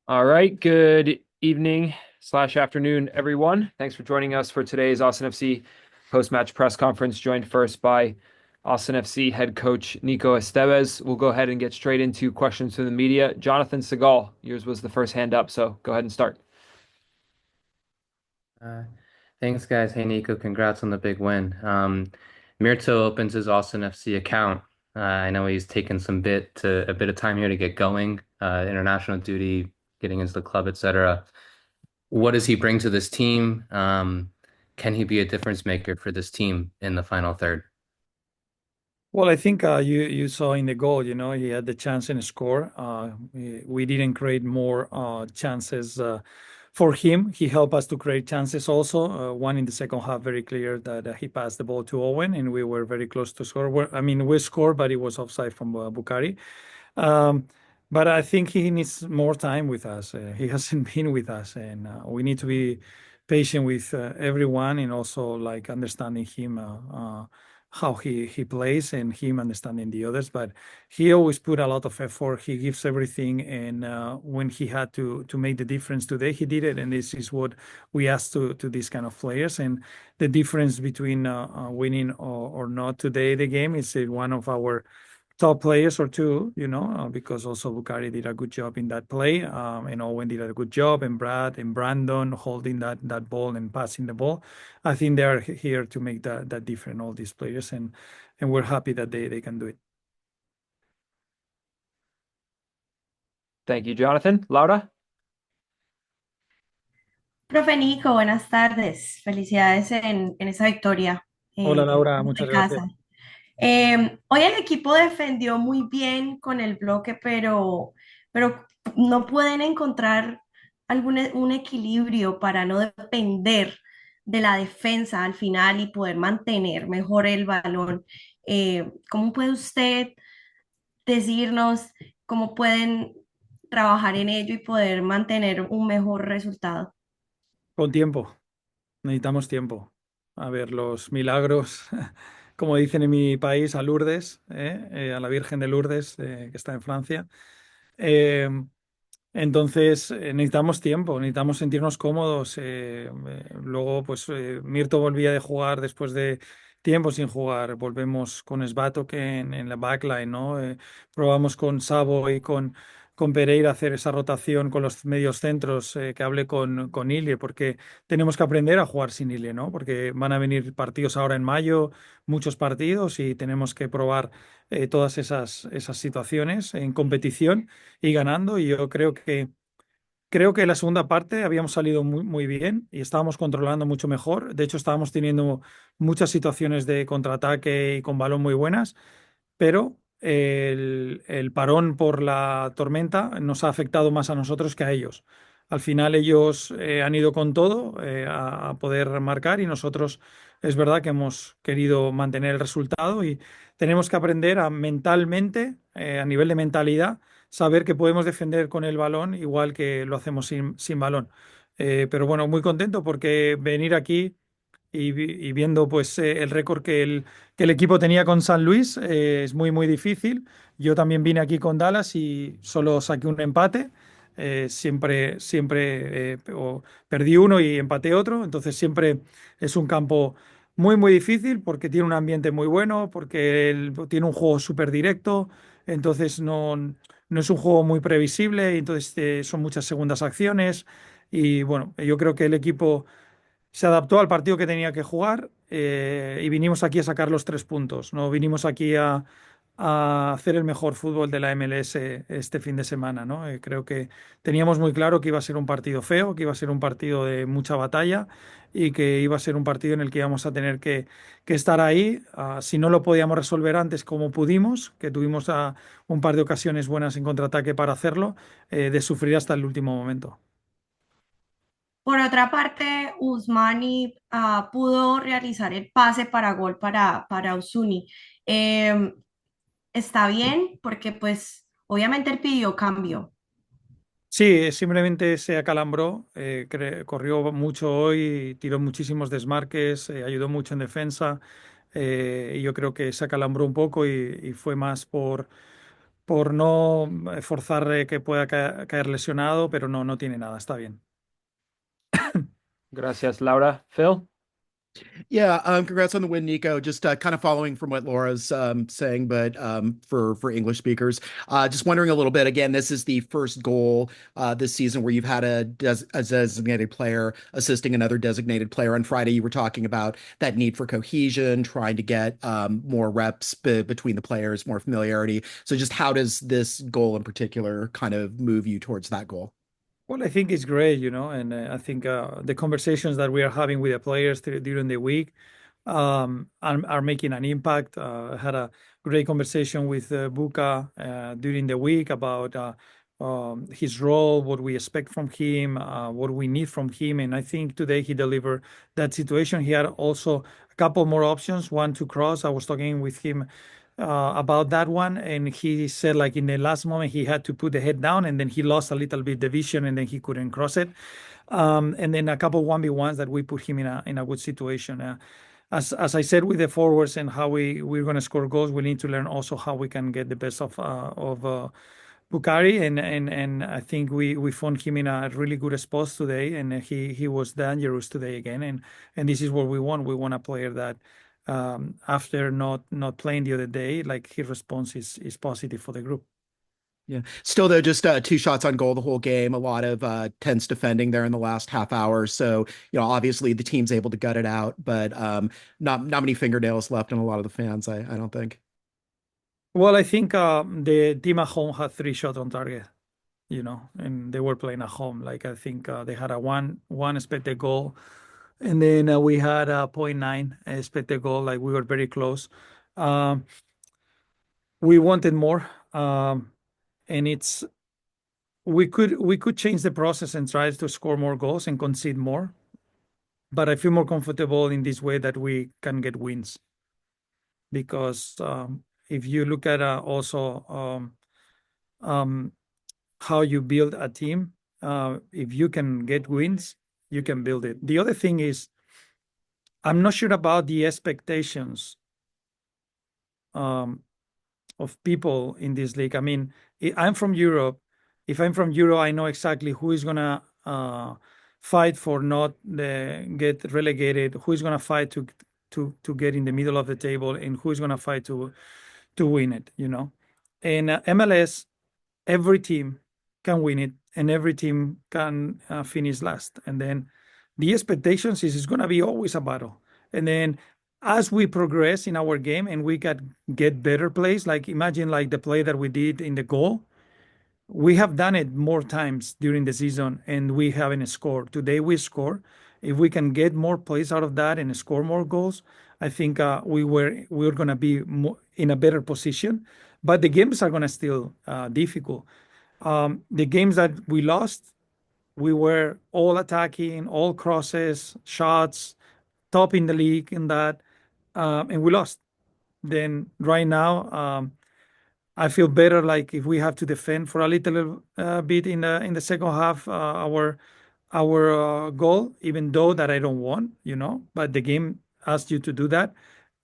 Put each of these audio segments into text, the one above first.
All right, good evening slash afternoon, everyone. Thanks for joining us for today's Austin FC post-match press conference, joined first by Austin FC head coach Nico Estévez. We'll go ahead and get straight into questions from the media. Jonathan Segal, yours was the first hand up, so go ahead and start. Uh, Thanks, guys. Hey, Nico, congrats on the big win. Myrto opens his Austin FC account. I know he's taken a bit of time here to get going, international duty, getting into the club, etc. What does he bring to this team? Can he be a difference maker for this team in the final third? Well, I think you saw in the goal, he had the chance and score. We didn't create more chances for him. He helped us to create chances also. One in the second half, very clear that he passed the ball to Owen, and we were very close to score. I mean, we scored, but it was offside from Bukhari. Um, but I think he needs more time with us. He hasn't been with us, and we need to be patient with everyone, and also like understanding him. How he plays and him understanding the others, but he always put a lot of effort. He gives everything, and when he had to make the difference today, he did it. And this is what we ask to these kind of players. And the difference between winning or not today the game is one of our top players or two, because also Bukhari did a good job in that play, and Owen did a good job, and Brad and Brandon holding that ball and passing the ball. I think they are here to make that difference, all these players, and we're happy that they can do it. Thank you, Jonathan. Laura? Profe Nico, buenas tardes. Felicidades en esa victoria Hola Laura, de muchas gracias. casa. Hoy el equipo defendió muy bien con el bloque, pero no pueden encontrar un equilibrio para no depender de la defensa al final y poder mantener mejor el balón. ¿Cómo puede usted decirnos cómo pueden trabajar en ello y poder mantener un mejor resultado? Con tiempo, necesitamos tiempo. A ver, los milagros, como dicen en mi país, a Lourdes, a la Virgen de Lourdes, que está en Francia. Eh, Entonces, necesitamos tiempo, necesitamos sentirnos cómodos. Luego, pues, Mirto volvía de jugar después de tiempo sin jugar. Volvemos con Svato que en la backline, ¿no? Probamos con Sabo y con Pereira a hacer esa rotación con los medios centros, que hable con Ilie, porque tenemos que aprender a jugar sin Ilie, ¿no? Porque van a venir partidos ahora en mayo, muchos partidos, y tenemos que probar todas esas situaciones en competición y ganando. Y yo creo que la segunda parte habíamos salido muy bien y estábamos controlando mucho mejor. De hecho, estábamos teniendo muchas situaciones de contraataque y con balón muy buenas, pero el parón por la tormenta nos ha afectado más a nosotros que a ellos. Al final ellos han ido con todo a poder marcar, y nosotros es verdad que hemos querido mantener el resultado, y tenemos que aprender a mentalmente, a nivel de mentalidad, saber que podemos defender con el balón igual que lo hacemos sin balón. Pero bueno, muy contento porque venir aquí y viendo pues el récord que el equipo tenía con San Luis, es muy difícil. Yo también vine aquí con Dallas y solo saqué un empate. Siempre perdí uno y empaté otro. Entonces siempre es un campo muy difícil porque tiene un ambiente muy bueno, porque tiene un juego súper directo. Entonces no es un juego muy previsible. Entonces son muchas segundas acciones. Y bueno, yo creo que el equipo se adaptó al partido que tenía que jugar, y vinimos aquí a sacar los 3 puntos. No vinimos aquí a hacer el mejor fútbol de la MLS este fin de semana, ¿no? Creo que teníamos muy claro que iba a ser un partido feo, que iba a ser un partido de mucha batalla, y que iba a ser un partido en el que íbamos a tener que estar ahí. Si no lo podíamos resolver antes como pudimos, que tuvimos un par de ocasiones buenas en contraataque para hacerlo, de sufrir hasta el último momento. Por otra parte, Usmani pudo realizar el pase para gol para Uzuni. Eh, Está bien porque pues obviamente él pidió cambio. Sí, simplemente se acalambró, corrió mucho hoy, tiró muchísimos desmarques, ayudó mucho en defensa, y yo creo que se acalambró un poco y fue más por no forzarle que pueda caer lesionado, pero no tiene nada, está bien. Gracias, Laura. Phil? Yeah, congrats on the win, Nico. Just kind of following from what Laura's saying, but for English speakers, just wondering a little bit. Again, this is the first goal this season where you've had a designated player assisting another designated player. On Friday, you were talking about that need for cohesion, trying to get more reps between the players, more familiarity. So, just how does this goal in particular kind of move you towards that goal? Well, I think it's great, and I think the conversations that we are having with the players during the week are making an impact. I had a great conversation with Buka during the week about his role, what we expect from him, what we need from him. And I think today he delivered that situation. He had also a couple more options, one to cross. I was talking with him about that one, and he said like in the last moment he had to put the head down, and then he lost a little bit the vision, and then he couldn't cross it. And then a couple 1v1s that we put him in a good situation. As I said with the forwards and how we're going to score goals, we need to learn also how we can get the best of Bukari, and I think we found him in a really good spot today, and he was dangerous today again, and this is what we want. We want a player that after not playing the other day, like his response is positive for the group. Yeah. Still, though, just two shots on goal the whole game. A lot of tense defending there in the last half hour. So, obviously the team's able to gut it out, but not many fingernails left in a lot of the fans, I don't think. Well, I think the team at home had 3 shots on target, and they were playing at home. Like I think they had a one expected goal, and then we had a 0.9 expected goal. Like we were very close. We wanted more, and we could change the process and try to score more goals and concede more. But I feel more comfortable in this way that we can get wins, because if you look at also how you build a team, if you can get wins, you can build it. The other thing is, I'm not sure about the expectations of people in this league. I mean, I'm from Europe. If I'm from Europe, I know exactly who is gonna fight for not get relegated, who is gonna fight to get in the middle of the table, and who is gonna fight to win it. And MLS, every team can win it, and every team can finish last. And then the expectations is it's gonna be always a battle. And then as we progress in our game and we can get better plays, like imagine like the play that we did in the goal. We have done it more times during the season and we haven't scored. Today we score. If we can get more plays out of that and score more goals, I think we're going to be in a better position. But the games are going to still difficult. The games that we lost, we were all attacking, all crosses, shots, top in the league in that, and we lost. Then right now, I feel better. Like if we have to defend for a little bit in the second half, our goal, even though that I don't want, but the game asked you to do that.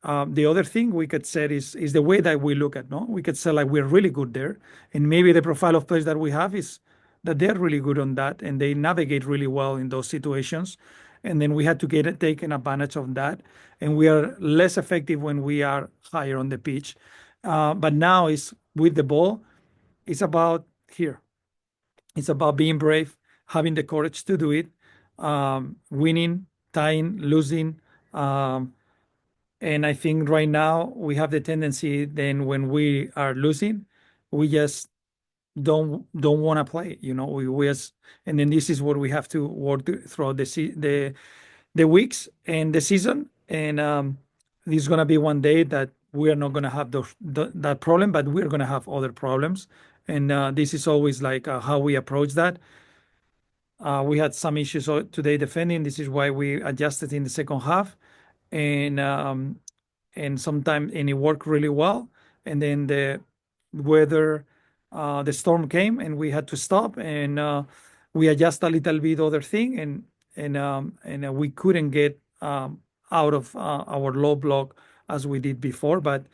The other thing we could say is the way that we look at, no, we could say like we're really good there, and maybe the profile of players that we have is that they're really good on that and they navigate really well in those situations. And then we had to take advantage of that, and we are less effective when we are higher on the pitch. But now it's with the ball. It's about here. It's about being brave, having the courage to do it, winning, tying, losing. And I think right now we have the tendency then when we are losing, we just don't want to play. We just, and then this is what we have to work throughout the weeks and the season. And this is gonna be one day that we are not gonna have that problem, but we're gonna have other problems. And this is always like how we approach that. We had some issues today defending. This is why we adjusted in the second half, and sometimes and it worked really well. And then the weather, the storm came, and we had to stop, and we adjust a little bit other thing, and we couldn't get out of our low block as we did before. But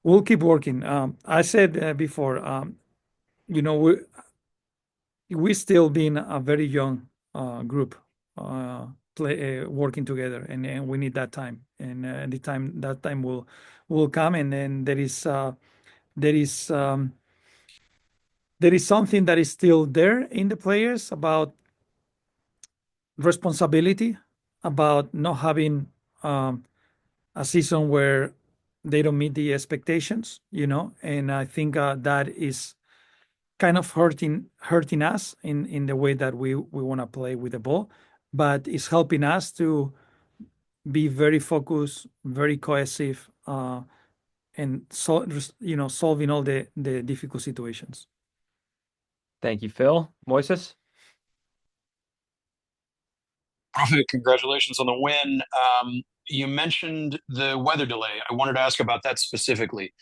we'll keep working. I said before, you know, we still been a very young group working together, and we need that time, and the time that time will come, and then there is there is something that is still there in the players about responsibility, about not having a season where they don't meet the expectations, and I think that is kind of hurting us in the way that we want to play with the ball, but it's helping us to be very focused, very cohesive, and solving all the difficult situations. Thank you, Phil. Moises? Profe, congratulations on the win. You mentioned the weather delay. I wanted to ask about that specifically.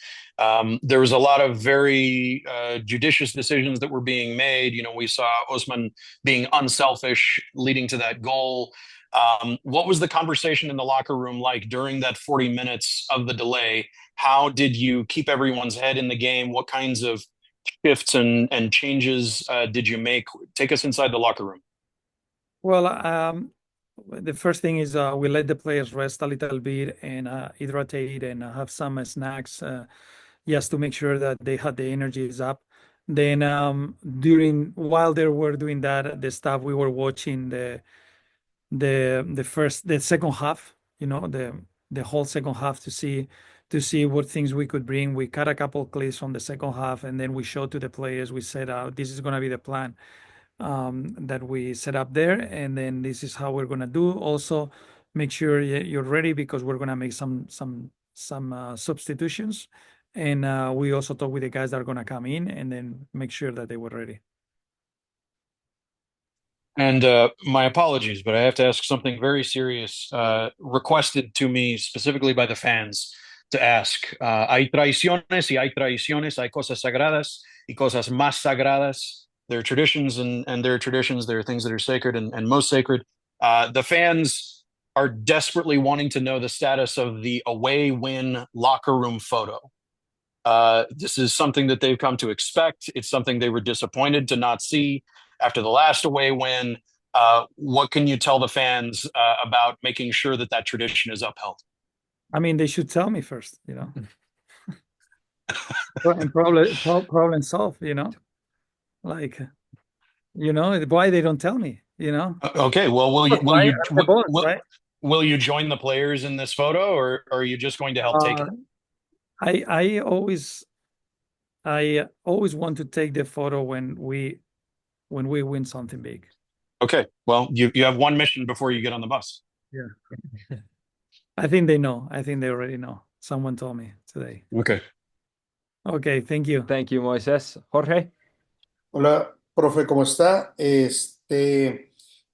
There was a lot of very judicious decisions that were being made. We saw Osman being unselfish, leading to that goal. What was the conversation in the locker room like during that 40 minutes of the delay? How did you keep everyone's head in the game? What kinds of shifts and changes did you make? Take us inside the locker room. Well, the first thing is we let the players rest a little bit and hydrate and have some snacks just to make sure that they had the energies up. Then while they were doing that, the staff we were watching the second half, the whole second half to see what things we could bring. We cut a couple of clips from the second half, and then we showed to the players. We said, "This is going to be the plan that we set up there, and then this is how we're going to do. Also, make sure you're ready because we're going to make some substitutions, and we also talk with the guys that are going to come in, and then make sure that they were ready." And my apologies, but I have to ask something very serious, requested to me specifically by the fans to ask. Hay traiciones y hay traiciones, hay cosas sagradas y cosas más sagradas. There are traditions and there are traditions. There are things that are sacred and most sacred. The fans are desperately wanting to know the status of the away win locker room photo. This is something that they've come to expect. It's something they were disappointed to not see after the last away win. What can you tell the fans about making sure that tradition is upheld? I mean, they should tell me first, and problem solved, like, why they don't tell me, Okay, well, right? Will you join the players in this photo, or are you just going to help take it? I always want to take the photo when we win something big. Okay, well, you have one mission before you get on the bus. Yeah. I think they know. I think they already know. Someone told me today. Okay. Okay, thank you. Thank you, Moises. Jorge? Hola, profe, ¿cómo está?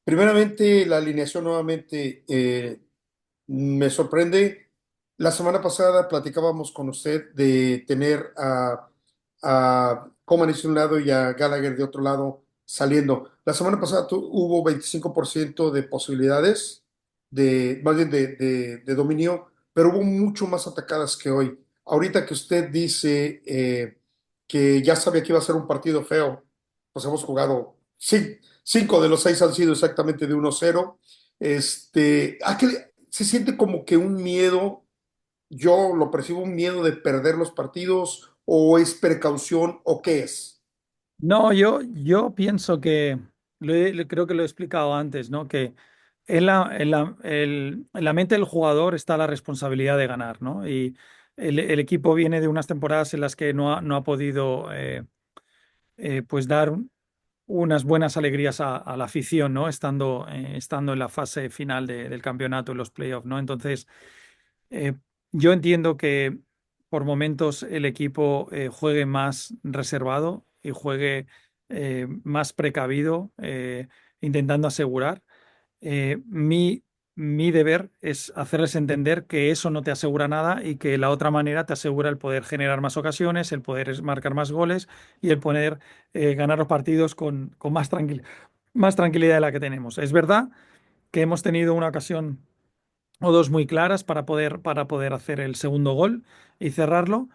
Primeramente, la alineación nuevamente me sorprende. La semana pasada platicábamos con usted de tener a Coman de un lado y a Gallagher de otro lado saliendo. La semana pasada hubo 25% de posibilidades, más bien de dominio, pero hubo mucho más atacadas que hoy. Ahorita que usted dice que ya sabía que iba a ser un partido feo, pues hemos jugado 5 de los 6 han sido exactamente de 1-0. ¿A qué se siente como que un miedo? Yo lo percibo un miedo de perder los partidos, o es precaución, o qué es. No, yo pienso que creo que lo he explicado antes, ¿no? Que en la mente del jugador está la responsabilidad de ganar, ¿no? Y el equipo viene de unas temporadas en las que no ha podido pues dar unas buenas alegrías a la afición, ¿no? Estando en la fase final del campeonato, en los playoffs, ¿no? Entonces, yo entiendo que por momentos el equipo juegue más reservado y juegue más precavido, intentando asegurar. Mi deber es hacerles entender que eso no te asegura nada y que la otra manera te asegura el poder generar más ocasiones, el poder marcar más goles y el poder ganar los partidos con más tranquilidad de la que tenemos. Es verdad que hemos tenido una ocasión o dos muy claras para poder hacer el segundo gol y cerrarlo,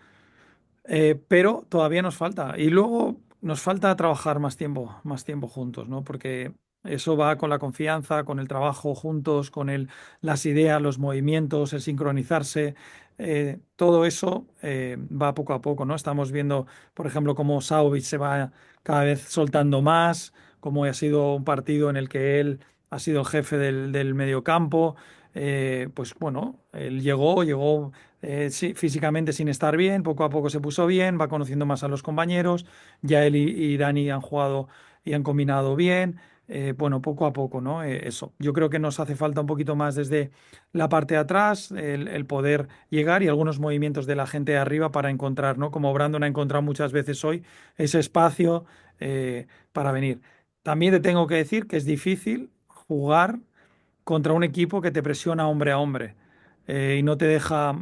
pero todavía nos falta. Y luego nos falta trabajar más tiempo juntos, ¿no? Porque eso va con la confianza, con el trabajo juntos, con las ideas, los movimientos, el sincronizarse. Todo eso va poco a poco, ¿no? Estamos viendo, por ejemplo, cómo Saúl se va cada vez soltando más, cómo ha sido un partido en el que él ha sido el jefe del mediocampo. Pues bueno, él llegó sí, físicamente sin estar bien, poco a poco se puso bien, va conociendo más a los compañeros, ya él y Dani han jugado y han combinado bien, bueno, poco a poco, ¿no? Eso, yo creo que nos hace falta un poquito más desde la parte de atrás, el poder llegar y algunos movimientos de la gente de arriba para encontrar, ¿no? Como Brandon ha encontrado muchas veces hoy, ese espacio para venir. También te tengo que decir que es difícil jugar contra un equipo que te presiona hombre a hombre y no te deja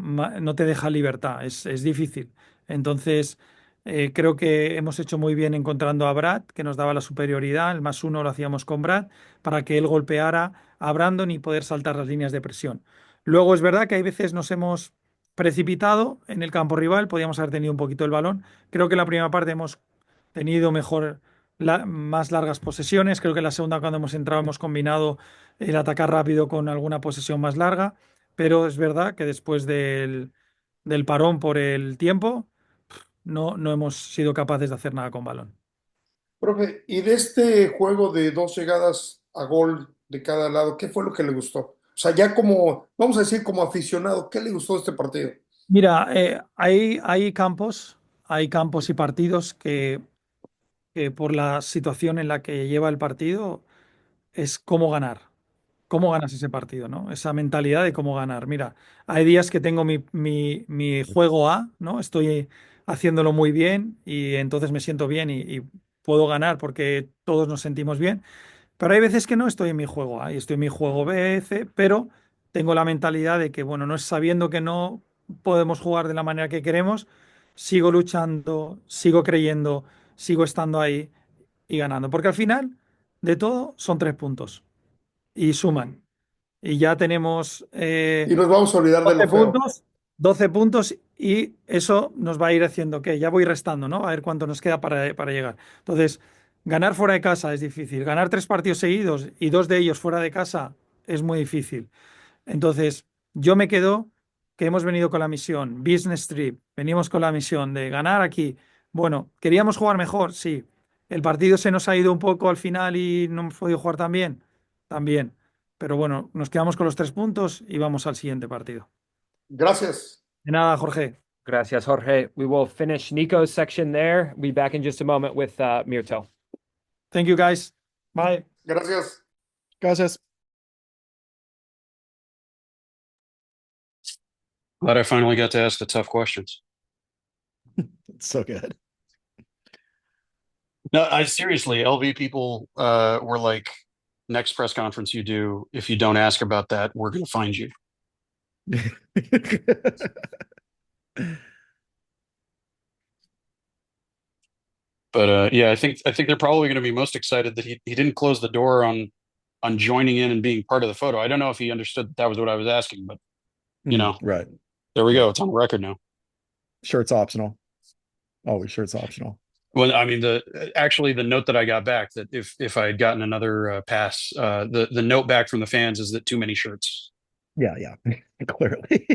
libertad. Es difícil. Entonces, creo que hemos hecho muy bien encontrando a Brad, que nos daba la superioridad. El +1 lo hacíamos con Brad para que él golpeara a Brandon y poder saltar las líneas de presión. Luego es verdad que hay veces nos hemos precipitado en el campo rival, podíamos haber tenido un poquito el balón. Creo que en la primera parte hemos tenido mejor, más largas posesiones. Creo que en la segunda, cuando hemos entrado, hemos combinado el atacar rápido con alguna posesión más larga, pero es verdad que después del parón por el tiempo, no hemos sido capaces de hacer nada con balón. Profe, y de este juego de dos llegadas a gol de cada lado, ¿qué fue lo que le gustó? O sea, ya como, vamos a decir, como aficionado, ¿qué le gustó de este partido? Mira, hay campos y partidos que por la situación en la que lleva el partido es cómo ganar. ¿Cómo ganas ese partido, no? Esa mentalidad de cómo ganar. Mira, hay días que tengo mi juego A, ¿no? Estoy haciéndolo muy bien y entonces me siento bien y puedo ganar porque todos nos sentimos bien. Pero hay veces que no estoy en mi juego A y estoy en mi juego B, C, pero tengo la mentalidad de que, bueno, no es sabiendo que no podemos jugar de la manera que queremos, sigo luchando, sigo creyendo, sigo estando ahí y ganando. Porque al final de todo son 3 puntos y suman. Y ya tenemos Y nos vamos a olvidar de lo 12 feo. puntos, 12 puntos y eso nos va a ir haciendo que ya voy restando, ¿no? A ver cuánto nos queda para llegar. Entonces, ganar fuera de casa es difícil. Ganar 3 partidos seguidos y 2 de ellos fuera de casa es muy difícil. Entonces, yo me quedo que hemos venido con la misión, business trip, venimos con la misión de ganar aquí. Bueno, ¿queríamos jugar mejor? Sí. ¿El partido se nos ha ido un poco al final y no hemos podido jugar tan bien? También. Pero bueno, nos quedamos con los 3 puntos y vamos al siguiente partido. Gracias. De nada, Jorge. Gracias, Jorge. We will finish Nico's section there. We'll be back in just a moment with Myrto. Thank you, guys. Bye. Gracias. Gracias. Glad I finally got to ask the tough questions. It's so good. No, I seriously, LV people were like, next press conference you do, if you don't ask about that, we're going to find you. But yeah, I think they're probably going to be most excited that he didn't close the door on joining in and being part of the photo. I don't know if he understood that was what I was asking, but you know, Right. there we go. It's on the record now. Shirt's optional. Always shirt's optional. Well, I mean, the note that I got back, that if I had gotten another pass, the note back from the fans is that too many shirts. Yeah, clearly.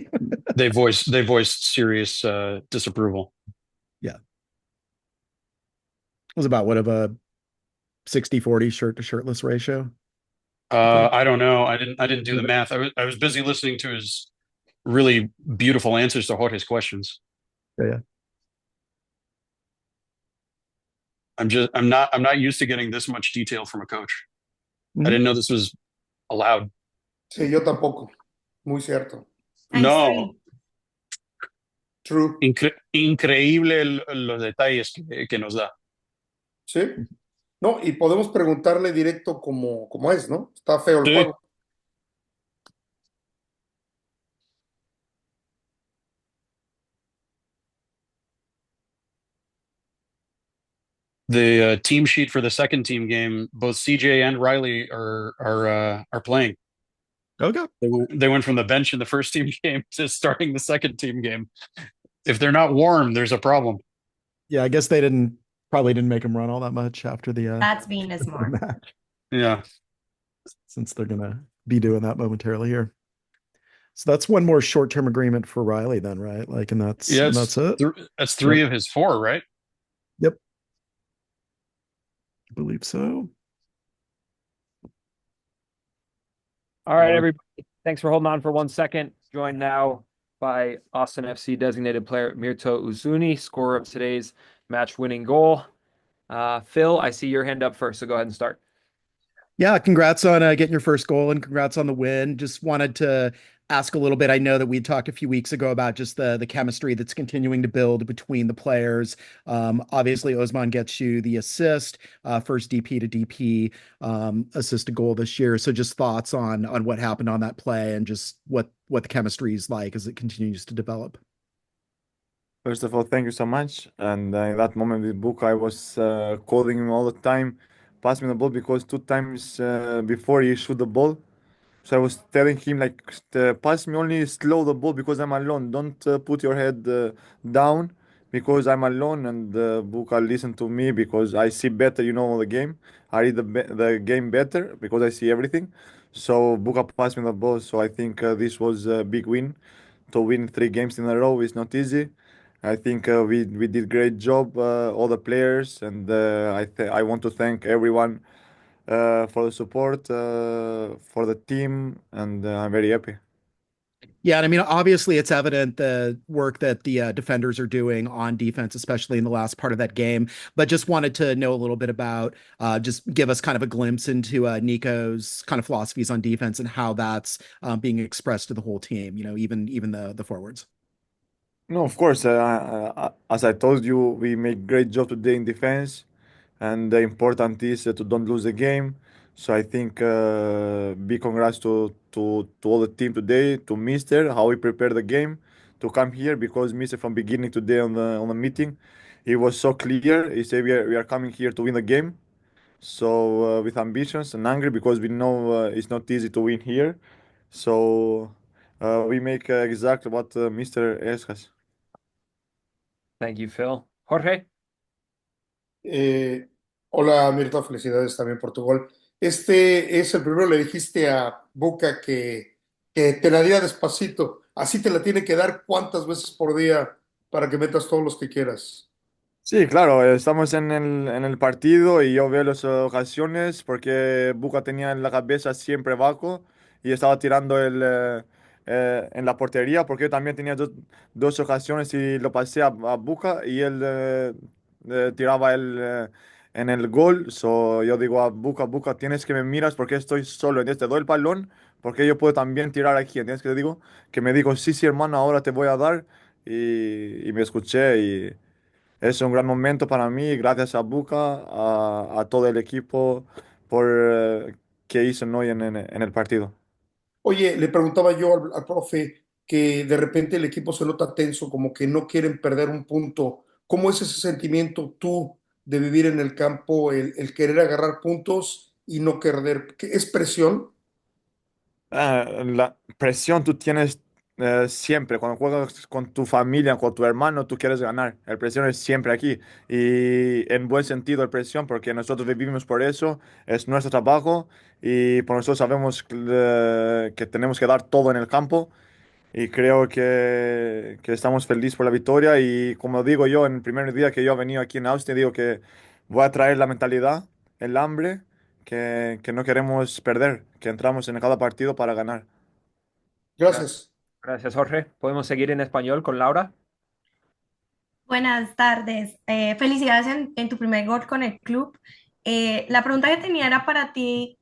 They voiced serious disapproval. Yeah. It was about what of a 60-40 shirt to shirtless ratio? I don't know. I didn't do the math. I was busy listening to his really beautiful answers to Jorge's questions. Yeah. I'm not used to getting this much detail from a coach. I didn't know this was allowed. Sí, yo tampoco. Muy cierto. No, True. increíble los detalles que nos da. Sí. No, y podemos preguntarle directo como es, ¿no? Está feo el Sí. juego. The team sheet for the second team game, both CJ and Riley are playing. Okay. They went from the bench in the first team game to starting the second team game. If they're not warm, there's a problem. Yeah, I guess they probably didn't make him run all that much after That's being the smart. match, Yeah. since they're gonna be doing that momentarily here. So that's one more short-term agreement for Riley then, right? Like, and that's Yeah, and that's it. that's Yep. three of his four, right? Yep. I believe so. All right, Well, everybody. Thanks for holding on for 1 second. Joined now by Austin FC designated player Mirto Uzuni, scorer of today's match-winning goal. Phil, I see your hand up first, so go ahead and start. Yeah, congrats on getting your first goal and congrats on the win. Just wanted to ask a little bit. I know that we talked a few weeks ago about just the chemistry that's continuing to build between the players. Obviously, Osman gets you the assist, first DP to DP assist to goal this year. So just thoughts on what happened on that play and just what the chemistry is like as it continues to develop. First of all, thank you so much. And in that moment with Book, I was calling him all the time, pass me the ball because two times before he shoot the ball. So I was telling him like, pass me only slow the ball because I'm alone. Don't put your head down because I'm alone. And Book, listen to me because I see better, the game. I read the game better because I see everything. So Buka passed me the ball. So I think this was a big win. To win 3 games in a row is not easy. I think we did great job, all the players, and I want to thank everyone for the support for the team, and I'm very happy. Yeah, and I mean, obviously, it's evident the work that the defenders are doing on defense, especially in the last part of that game. But just wanted to know a little bit about, just give us kind of a glimpse into Nico's kind of philosophies on defense and how that's being expressed to the whole team. Even the forwards. No, of course, as I told you, we make great job today in defense, and the important is to don't lose the game. So I think big congrats to all the team today, to Mister, how he prepared the game to come here because Mister from beginning today on the meeting, he was so clear. He said we are coming here to win the game. So with ambitions and angry because we know it's not easy to win here. So we make exactly what Mister asks us. Thank you, Phil. Jorge? Eh, Hola, Mirto, felicidades también por tu gol. Este es el primero, le dijiste a Boca que te la diera despacito. Así te la tiene que dar cuántas veces por día para que metas todos los que quieras. Sí, claro, estamos en el partido y yo veo las ocasiones porque Buca tenía en la cabeza siempre bajo y estaba tirando en la portería porque yo también tenía dos ocasiones y lo pasé a Buca y él tiraba en el gol. So, yo digo a Buca, Buca, tienes que me miras porque estoy solo, entonces te doy el balón porque yo puedo también tirar aquí, ¿entiendes que te digo? Que me dijo, sí, sí, hermano, ahora te voy a dar y me escuché. Es un gran momento para mí, gracias a Buca, a todo el equipo por que hizo hoy en el partido. Oye, le preguntaba yo al profe que de repente el equipo se nota tenso, como que no quieren perder un punto. ¿Cómo es ese sentimiento tú de vivir en el campo, el querer agarrar puntos y no perder? ¿Qué es presión? La presión tú tienes siempre, cuando juegas con tu familia, con tu hermano, tú quieres ganar. El presión es siempre aquí y en buen sentido el presión porque nosotros vivimos por eso, es nuestro trabajo y por nosotros sabemos que tenemos que dar todo en el campo. Y creo que estamos felices por la victoria. Y como digo yo, en el primer día que yo he venido aquí en Austria, digo que voy a traer la mentalidad, el hambre, que no queremos perder, que entramos en cada partido para ganar. Gracias. Gracias, Jorge. ¿Podemos seguir en español con Laura? Buenas tardes. Felicidades en tu primer gol con el club. La pregunta que tenía era para ti.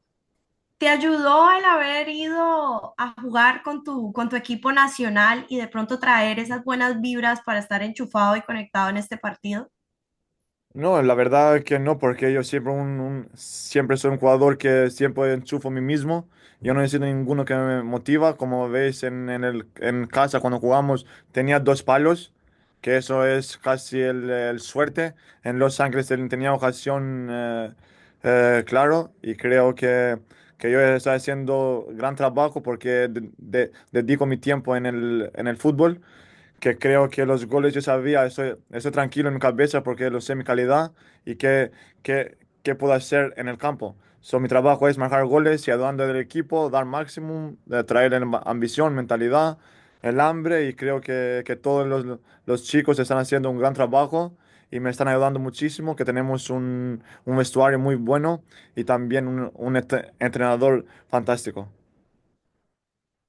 ¿Te ayudó el haber ido a jugar con tu equipo nacional y de pronto traer esas buenas vibras para estar enchufado y conectado en este partido? No, la verdad que no, porque yo siempre, siempre soy un jugador que siempre enchufo a mí mismo. Yo no necesito ninguno que me motiva. Como veis en casa cuando jugamos tenía 2 palos, que eso es casi el suerte. En Los Ángeles tenía ocasión, claro, y creo que yo estoy haciendo gran trabajo porque dedico mi tiempo en el fútbol que creo que los goles yo sabía, estoy tranquilo en mi cabeza porque lo sé mi calidad y qué puedo hacer en el campo. So, mi trabajo es marcar goles y ayudando al equipo, dar máximo, traer ambición, mentalidad, el hambre y creo que todos los chicos están haciendo un gran trabajo y me están ayudando muchísimo, que tenemos un vestuario muy bueno y también un entrenador fantástico.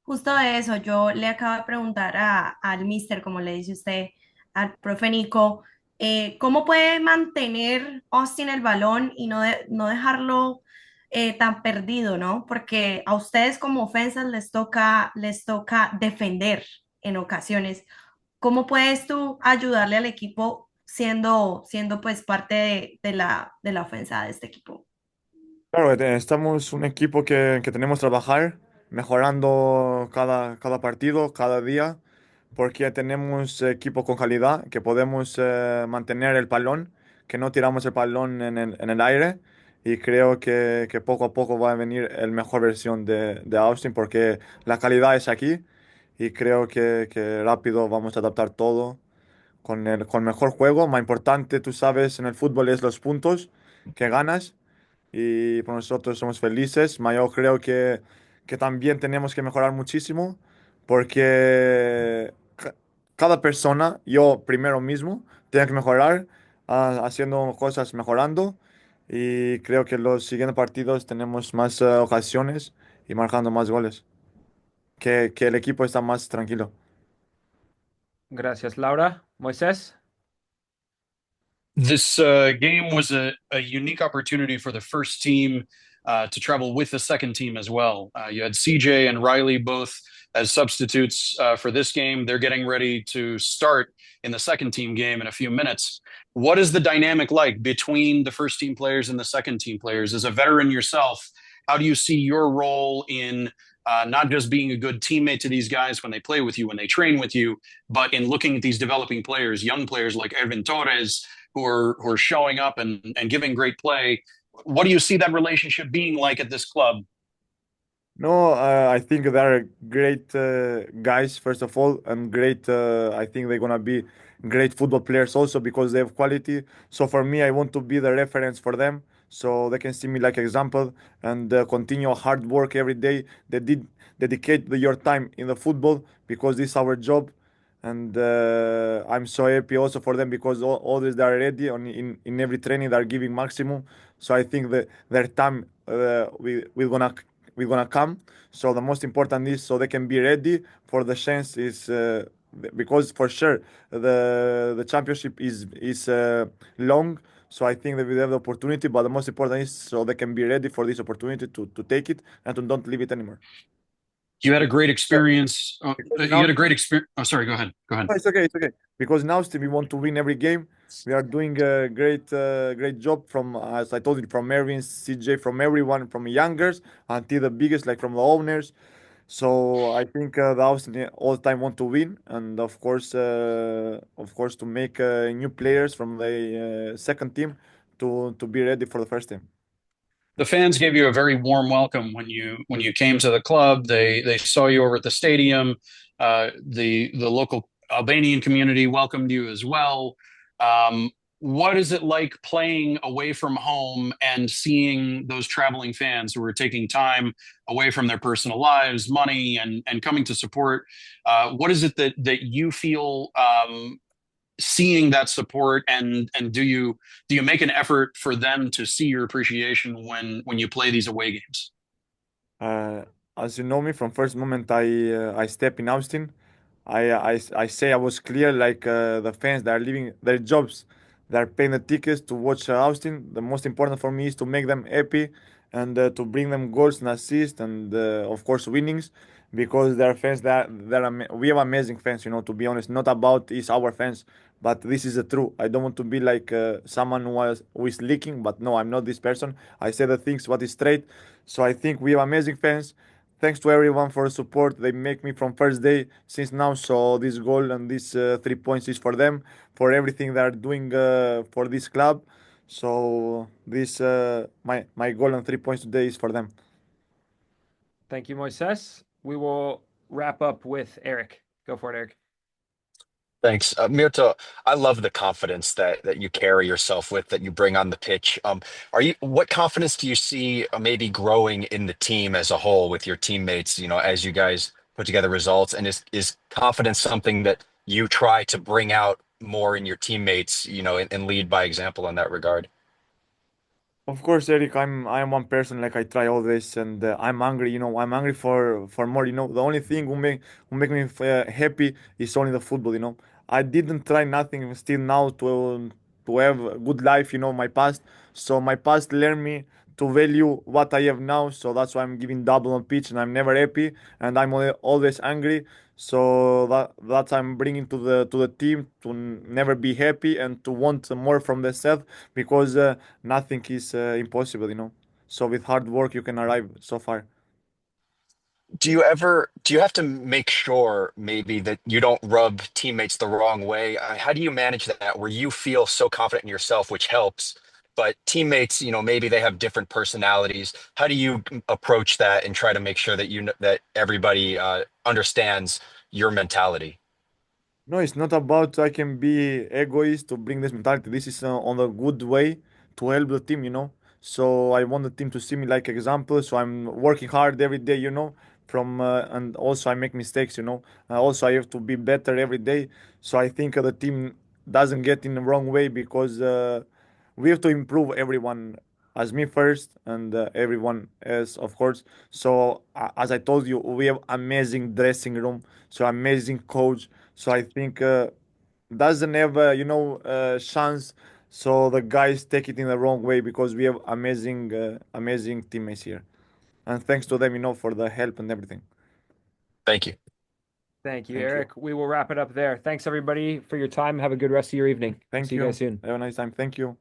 Justo de eso, yo le acabo de preguntar al mister, como le dice usted, al profe Nico, ¿cómo puede mantener Austin el balón y no dejarlo tan perdido, ¿no? Porque a ustedes como ofensas les toca defender en ocasiones. ¿Cómo puedes tú ayudarle al equipo siendo pues parte de la ofensa de este equipo? Claro, estamos un equipo que tenemos que trabajar, mejorando cada partido, cada día, porque tenemos equipo con calidad, que podemos mantener el balón, que no tiramos el balón en el aire, y creo que poco a poco va a venir el mejor versión de Austin, porque la calidad es aquí, y creo que rápido vamos a adaptar todo con mejor juego. Más importante, tú sabes, en el fútbol es los puntos que ganas y por nosotros somos felices. Yo creo que también tenemos que mejorar muchísimo porque cada persona, yo primero mismo, tengo que mejorar, haciendo cosas mejorando y creo que los siguientes partidos tenemos más ocasiones y marcando más goles, que el equipo está más tranquilo. Gracias, Laura. Moisés. This game was a unique opportunity for the first team to travel with the second team as well. You had CJ and Riley both as substitutes for this game. They're getting ready to start in the second team game in a few minutes. What is the dynamic like between the first team players and the second team players? As a veteran yourself, how do you see your role in not just being a good teammate to these guys when they play with you, when they train with you, but in looking at these developing players, young players like Ervin Torres, who are showing up and giving great play. What do you see that relationship being like at this club? No, I think they're great guys, first of all, and great. I think they're gonna be great football players also because they have quality. So for me, I want to be the reference for them, so they can see me like example and continue hard work every day. They did dedicate your time in the football because this is our job, and I'm so happy also for them because always they're ready in every training they're giving maximum. So I think that their time we're gonna come. So the most important is so they can be ready for the chance is because for sure the championship is long. So I think that we have the opportunity, but the most important is so they can be ready for this opportunity to take it and to don't leave it anymore. You had a great Yeah, experience. because You now had a great experience. Oh, sorry. Go ahead. Go ahead. no, it's okay, it's okay. Because now still we want to win every game. We are doing a great job from, as I told you, from Mervin, CJ, from everyone, from youngers until the biggest, like from the owners. So I think the Austin all the time want to win, and of course, to make new players from the second team to be ready for the first team. The fans gave you a very warm welcome when you came to the club. They saw you over at the stadium. The local Albanian community welcomed you as well. What is it like playing away from home and seeing those traveling fans who are taking time away from their personal lives, money, and coming to support? What is it that you feel seeing that support, and do you make an effort for them to see your appreciation when you play these away games? Uh, as you know me from first moment I step in Austin, I say I was clear like the fans that are leaving their jobs, that are paying the tickets to watch Austin. The most important for me is to make them happy and to bring them goals and assists and of course winnings because they are fans we have amazing fans. To be honest, not about is our fans, but this is the truth. I don't want to be like someone who is leaking, but no, I'm not this person. I say the things what is straight. So I think we have amazing fans. Thanks to everyone for the support. They make me from first day since now. So this goal and these 3 points is for them, for everything they are doing for this club. So this my goal and 3 points today is for them. Thank you, Moises. We will wrap up with Eric. Go for it, Eric. Thanks. Mirto, I love the confidence that you carry yourself with, that you bring on the pitch. What confidence do you see maybe growing in the team as a whole with your teammates, as you guys put together results? And is confidence something that you try to bring out more in your teammates, and lead by example in that regard? Of course, Eric, I am one person like I try always, and I'm hungry. I'm hungry for more. The only thing who make me happy is only the football. I didn't try nothing still now to have a good life. My past. So my past learned me to value what I have now. So that's why I'm giving double on pitch, and I'm never happy, and I'm always angry. So that I'm bringing to the team to never be happy and to want more from themselves because. Nothing is impossible. So with hard work, you can arrive so far. Do you have to make sure maybe that you don't rub teammates the wrong way? How do you manage that where you feel so confident in yourself, which helps, but teammates, maybe they have different personalities. How do you approach that and try to make sure that that everybody understands your mentality? No, it's not about I can be egoist to bring this mentality. This is on a good way to help the team. So I want the team to see me like example. So I'm working hard every day. And also I make mistakes. Also I have to be better every day. So I think the team doesn't get in the wrong way because we have to improve everyone as me first and everyone else, of course. So as I told you, we have amazing dressing room, so amazing coach. So I think doesn't have chance. So the guys take it in the wrong way because we have amazing teammates here, and thanks to them, for the help and everything. Thank you. Thank you, Thank you. Eric. We will wrap it up there. Thanks everybody for your time. Have a good rest of your evening. Thank See you you. guys soon. Have a nice time. Thank you.